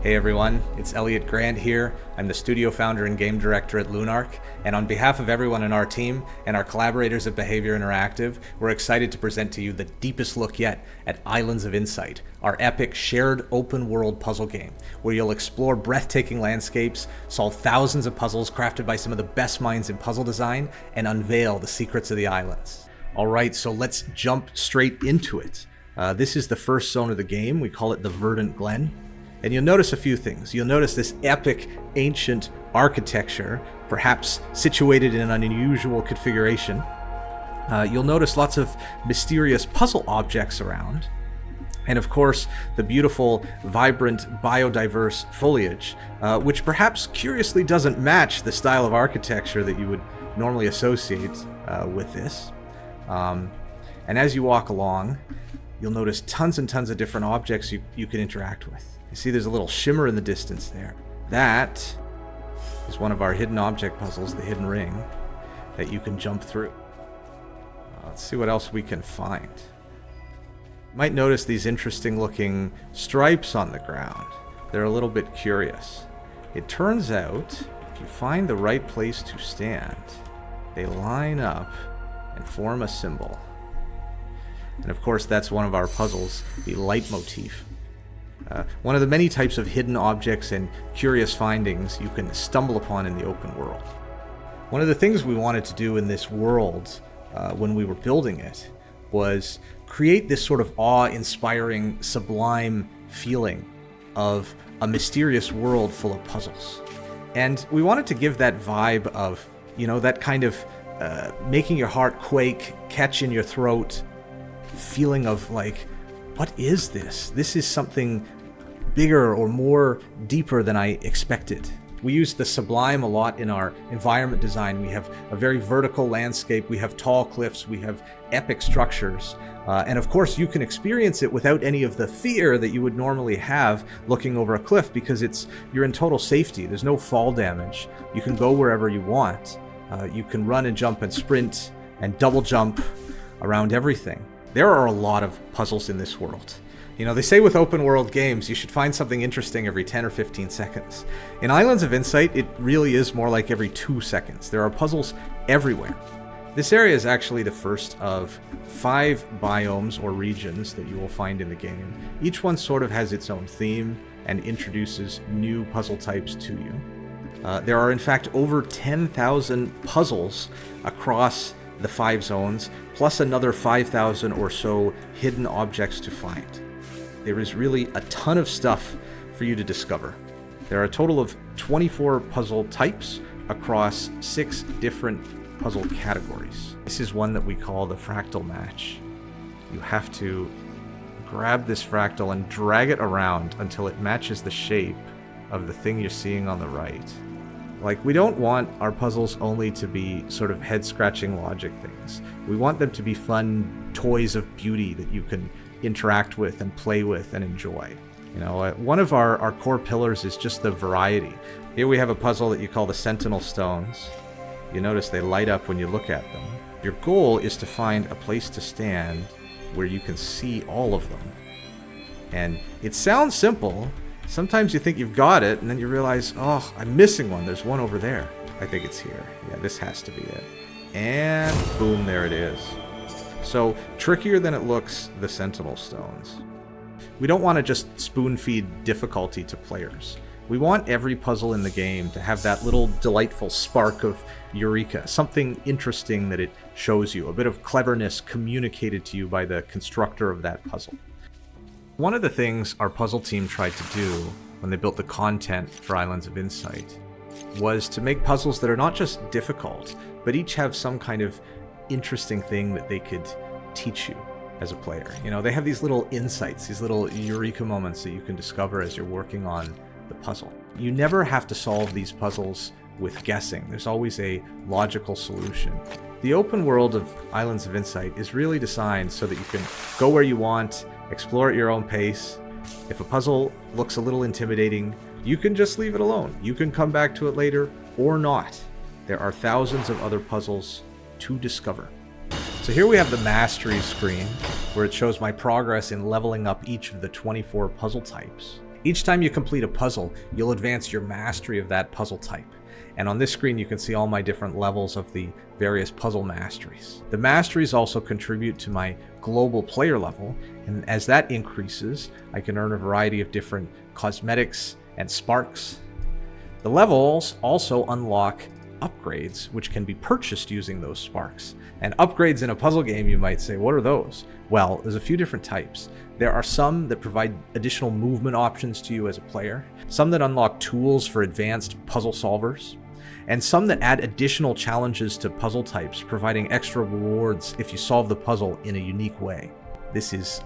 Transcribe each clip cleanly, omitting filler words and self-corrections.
Hey everyone, it's Elliot Grant here. I'm the studio founder and game director at Lunark, and on behalf of everyone in our team and our collaborators at Behavior Interactive, we're excited to present to you the deepest look yet at Islands of Insight, our epic shared open world puzzle game, where you'll explore breathtaking landscapes, solve thousands of puzzles crafted by some of the best minds in puzzle design, and unveil the secrets of the islands. Alright, so let's jump straight into it. This is the first zone of the game. We call it the Verdant Glen. And you'll notice a few things. You'll notice this epic, ancient architecture, perhaps situated in an unusual configuration. You'll notice lots of mysterious puzzle objects around. And of course, the beautiful, vibrant, biodiverse foliage, which perhaps curiously doesn't match the style of architecture that you would normally associate with this. And as you walk along, you'll notice tons and tons of different objects you can interact with. You see there's a little shimmer in the distance there. That is one of our hidden object puzzles, the Hidden Ring, that you can jump through. Let's see what else we can find. You might notice these interesting looking stripes on the ground. They're a little bit curious. It turns out, if you find the right place to stand, they line up and form a symbol. And of course, that's one of our puzzles, the leitmotif. One of the many types of hidden objects and curious findings you can stumble upon in the open world. One of the things we wanted to do in this world when we were building it was create this sort of awe-inspiring, sublime feeling of a mysterious world full of puzzles. And we wanted to give that vibe of, that kind of making your heart quake, catch in your throat, feeling of like, what is this? This is something bigger or more deeper than I expected. We use the sublime a lot in our environment design. We have a very vertical landscape, we have tall cliffs, we have epic structures. And of course you can experience it without any of the fear that you would normally have looking over a cliff, because you're in total safety. There's no fall damage. You can go wherever you want. You can run and jump and sprint and double jump around everything. There are a lot of puzzles in this world. They say with open world games, you should find something interesting every 10 or 15 seconds. In Islands of Insight, it really is more like every 2 seconds. There are puzzles everywhere. This area is actually the first of 5 biomes or regions that you will find in the game. Each one sort of has its own theme and introduces new puzzle types to you. There are in fact over 10,000 puzzles across the 5 zones, plus another 5,000 or so hidden objects to find. There is really a ton of stuff for you to discover. There are a total of 24 puzzle types across 6 different puzzle categories. This is one that we call the fractal match. You have to grab this fractal and drag it around until it matches the shape of the thing you're seeing on the right. We don't want our puzzles only to be sort of head-scratching logic things. We want them to be fun toys of beauty that you can interact with and play with and enjoy. One of our core pillars is just the variety. Here we have a puzzle that you call the Sentinel Stones. You notice they light up when you look at them. Your goal is to find a place to stand where you can see all of them. And it sounds simple. Sometimes you think you've got it, and then you realize, oh, I'm missing one. There's one over there. I think it's here. Yeah, this has to be it. And boom, there it is. So, trickier than it looks, the Sentinel Stones. We don't want to just spoon-feed difficulty to players. We want every puzzle in the game to have that little delightful spark of eureka, something interesting that it shows you, a bit of cleverness communicated to you by the constructor of that puzzle. One of the things our puzzle team tried to do when they built the content for Islands of Insight was to make puzzles that are not just difficult, but each have some kind of interesting thing that they could teach you as a player. They have these little insights, these little eureka moments that you can discover as you're working on the puzzle. You never have to solve these puzzles with guessing. There's always a logical solution. The open world of Islands of Insight is really designed so that you can go where you want, explore at your own pace. If a puzzle looks a little intimidating, you can just leave it alone. You can come back to it later or not. There are thousands of other puzzles to discover. So here we have the mastery screen where it shows my progress in leveling up each of the 24 puzzle types. Each time you complete a puzzle, you'll advance your mastery of that puzzle type. And on this screen, you can see all my different levels of the various puzzle masteries. The masteries also contribute to my global player level, and as that increases, I can earn a variety of different cosmetics and sparks. The levels also unlock upgrades, which can be purchased using those sparks. And upgrades in a puzzle game, you might say, what are those? Well, there's a few different types. There are some that provide additional movement options to you as a player, some that unlock tools for advanced puzzle solvers, and some that add additional challenges to puzzle types, providing extra rewards if you solve the puzzle in a unique way. This is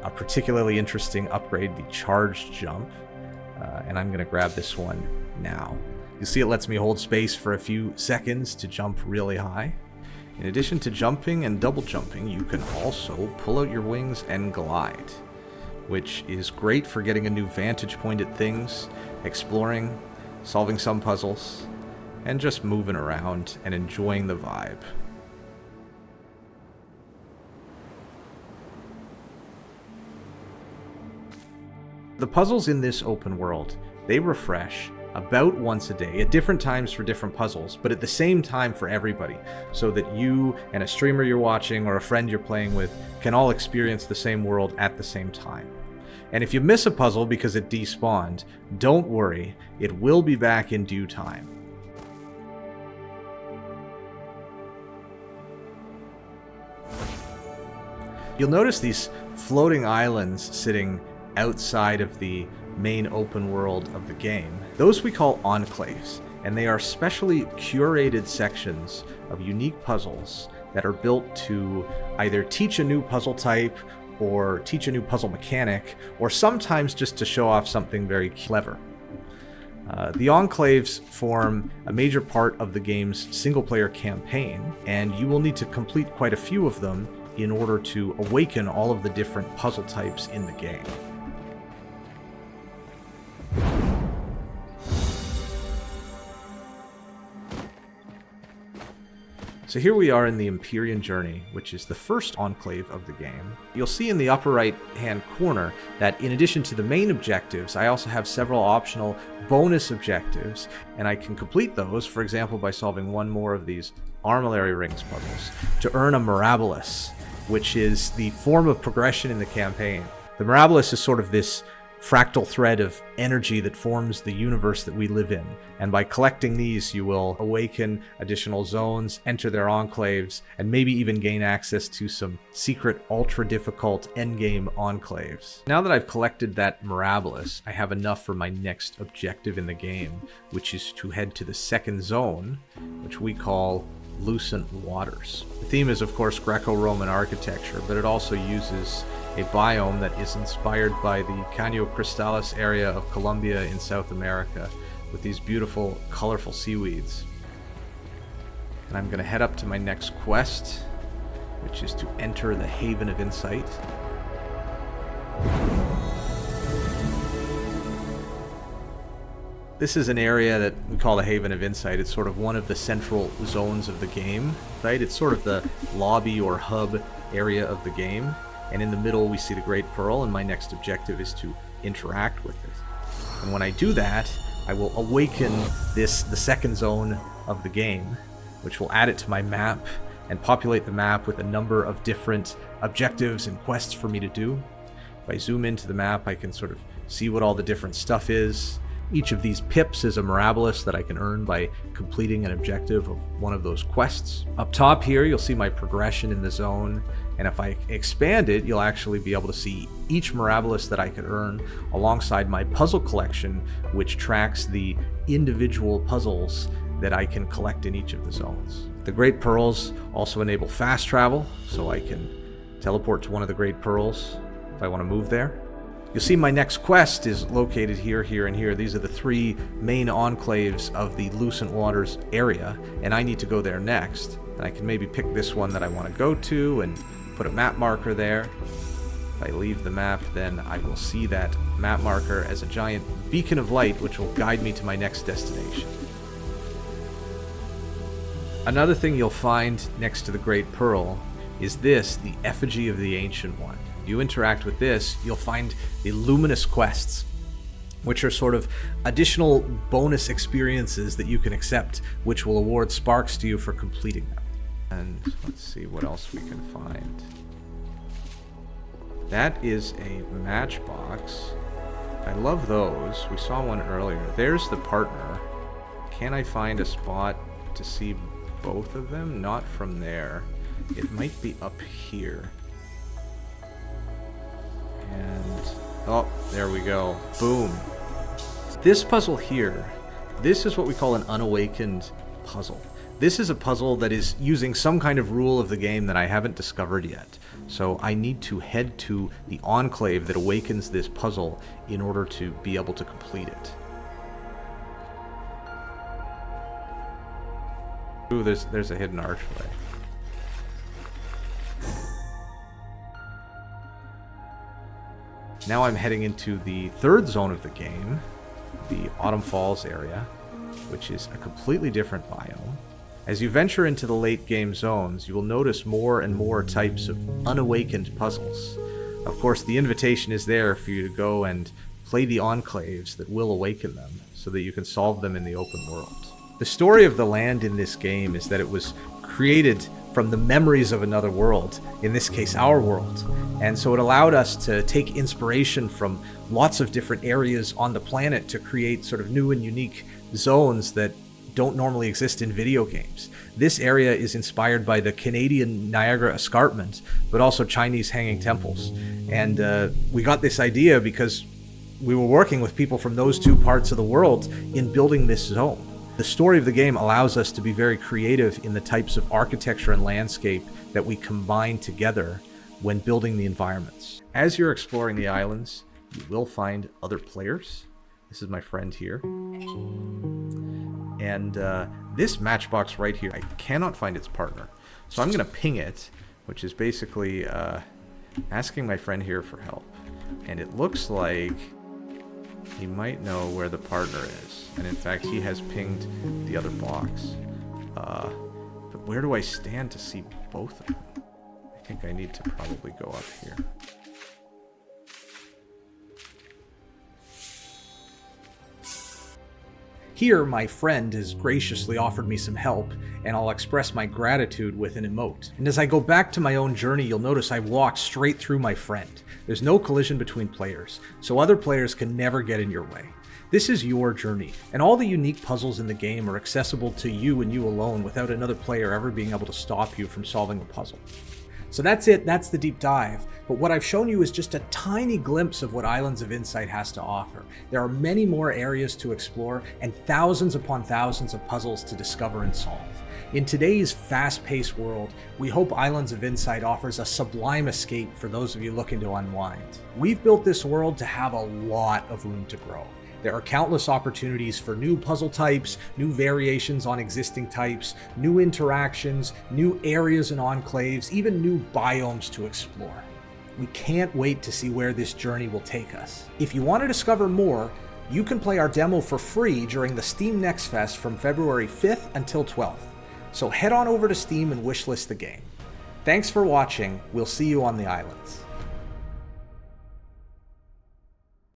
a particularly interesting upgrade, the Charged Jump, and I'm going to grab this one now. You see it lets me hold space for a few seconds to jump really high. In addition to jumping and double jumping, you can also pull out your wings and glide, which is great for getting a new vantage point at things, exploring, solving some puzzles, and just moving around and enjoying the vibe. The puzzles in this open world, they refresh about once a day at different times for different puzzles, but at the same time for everybody, so that you and a streamer you're watching or a friend you're playing with can all experience the same world at the same time. And if you miss a puzzle because it despawned, don't worry, it will be back in due time. You'll notice these floating islands sitting outside of the main open world of the game. Those we call enclaves, and they are specially curated sections of unique puzzles that are built to either teach a new puzzle type or teach a new puzzle mechanic, or sometimes just to show off something very clever. The enclaves form a major part of the game's single-player campaign, and you will need to complete quite a few of them in order to awaken all of the different puzzle types in the game. So here we are in the Empyrean Journey, which is the first enclave of the game. You'll see in the upper right hand corner that in addition to the main objectives, I also have several optional bonus objectives, and I can complete those, for example, by solving one more of these Armillary Rings puzzles to earn a Mirabilis, which is the form of progression in the campaign. The Mirabilis is sort of this fractal thread of energy that forms the universe that we live in, and by collecting these you will awaken additional zones, enter their enclaves, and maybe even gain access to some secret ultra difficult endgame enclaves. Now that I've collected that Mirabilis, I have enough for my next objective in the game, which is to head to the second zone, which we call Lucent Waters. The theme is of course Greco-Roman architecture, but it also uses a biome that is inspired by the Caño Cristalis area of Colombia in South America, with these beautiful, colorful seaweeds. And I'm going to head up to my next quest, which is to enter the Haven of Insight. This is an area that we call the Haven of Insight. It's sort of one of the central zones of the game, right? It's sort of the lobby or hub area of the game. And in the middle we see the Great Pearl, and my next objective is to interact with it. And when I do that, I will awaken the second zone of the game, which will add it to my map and populate the map with a number of different objectives and quests for me to do. If I zoom into the map, I can sort of see what all the different stuff is. Each of these pips is a Mirabilis that I can earn by completing an objective of one of those quests. Up top here, you'll see my progression in the zone, and if I expand it, you'll actually be able to see each Mirabilis that I could earn alongside my puzzle collection, which tracks the individual puzzles that I can collect in each of the zones. The Great Pearls also enable fast travel, so I can teleport to one of the Great Pearls if I want to move there. You'll see my next quest is located here, here, and here. These are the three main enclaves of the Lucent Waters area, and I need to go there next. And I can maybe pick this one that I want to go to and put a map marker there. If I leave the map, then I will see that map marker as a giant beacon of light, which will guide me to my next destination. Another thing you'll find next to the Great Pearl is this, the Effigy of the Ancient One. You interact with this, you'll find the luminous quests. which are sort of additional bonus experiences that you can accept, which will award sparks to you for completing them. And let's see what else we can find. That is a matchbox. I love those. We saw one earlier. There's the partner. Can I find a spot to see both of them? Not from there. It might be up here. And, oh, there we go. Boom. This puzzle here, this is what we call an unawakened puzzle. This is a puzzle that is using some kind of rule of the game that I haven't discovered yet. So I need to head to the enclave that awakens this puzzle in order to be able to complete it. Ooh, there's a hidden archway. Now I'm heading into the third zone of the game, the Autumn Falls area, which is a completely different biome. As you venture into the late game zones, you will notice more and more types of unawakened puzzles. Of course, the invitation is there for you to go and play the enclaves that will awaken them, so that you can solve them in the open world. The story of the land in this game is that it was created from the memories of another world, in this case our world. And so it allowed us to take inspiration from lots of different areas on the planet to create sort of new and unique zones that don't normally exist in video games. This area is inspired by the Canadian Niagara Escarpment, but also Chinese hanging temples. And we got this idea because we were working with people from those two parts of the world in building this zone. The story of the game allows us to be very creative in the types of architecture and landscape that we combine together when building the environments. As you're exploring the islands, you will find other players. This is my friend here. And this matchbox right here, I cannot find its partner. So I'm going to ping it, which is basically asking my friend here for help. And it looks like he might know where the partner is. And in fact, he has pinged the other box. But where do I stand to see both of them? I think I need to probably go up here. Here, my friend has graciously offered me some help, and I'll express my gratitude with an emote. And as I go back to my own journey, you'll notice I've walked straight through my friend. There's no collision between players, so other players can never get in your way. This is your journey, and all the unique puzzles in the game are accessible to you and you alone without another player ever being able to stop you from solving a puzzle. So that's it, that's the deep dive. But what I've shown you is just a tiny glimpse of what Islands of Insight has to offer. There are many more areas to explore and thousands upon thousands of puzzles to discover and solve. In today's fast-paced world, we hope Islands of Insight offers a sublime escape for those of you looking to unwind. We've built this world to have a lot of room to grow. There are countless opportunities for new puzzle types, new variations on existing types, new interactions, new areas and enclaves, even new biomes to explore. We can't wait to see where this journey will take us. If you want to discover more, you can play our demo for free during the Steam Next Fest from February 5th until 12th. So head on over to Steam and wishlist the game. Thanks for watching. We'll see you on the islands.